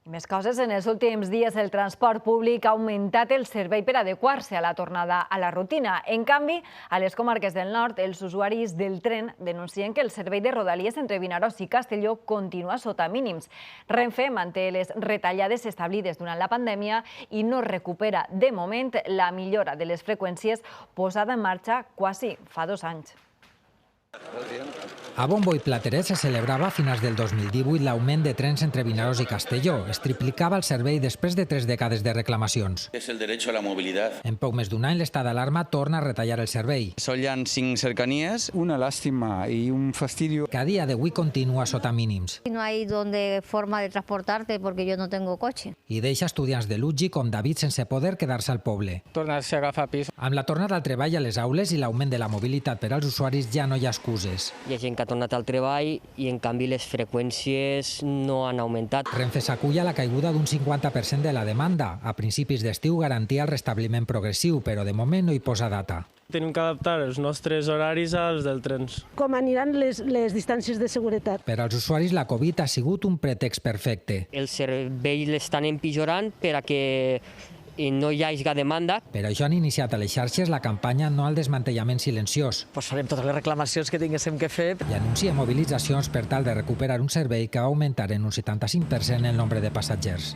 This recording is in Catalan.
Més coses, en els últims dies el transport públic ha augmentat el servei per adequar-se a la tornada a la rutina. En canvi, a les comarques del nord, els usuaris del tren denuncien que el servei de Rodalies entre Vinaròs i Castelló continua sota mínims. Renfe manté les retallades establides durant la pandèmia i no recupera, de moment, la millora de les freqüències posada en marxa quasi fa 2 anys. A bombo i plateret se celebrava a finals del 2018 l'augment de trens entre Vinaròs i Castelló. Es triplicava el servei després de 3 dècades de reclamacions. Es el derecho a la movilidad. En poc més d'un any, l'estat d'alarma torna a retallar el servei, Solo hi ha 5 cercanías. Una lástima y un fastidio. que a dia d'avui continua sota mínims. No hay forma de transportarte porque yo no tengo coche. I deixa estudiants de l'UGI com David sense poder quedar-se al poble. Tornar-se a agafar pis. Amb la tornada al treball a les aules i l'augment de la mobilitat per als usuaris ja no hi ha excuses. Hi ha gent que ha tornat al treball i, en canvi, les freqüències no han augmentat. Renfe s'acull a la caiguda d'un 50% de la demanda. A principis d'estiu garantia el restabliment progressiu, però de moment no hi posa data. Tenim que adaptar els nostres horaris als dels trens. Com aniran les distàncies de seguretat. Per als usuaris, la Covid ha sigut un pretext perfecte. El servei l'estan empitjorant per a que no hi hagi demanda. Per això han iniciat a les xarxes la campanya No al desmantellament silenciós Farem totes les reclamacions que tinguéssim que fer. i anuncia mobilitzacions per tal de recuperar un servei que va augmentar en un 75% el nombre de passatgers.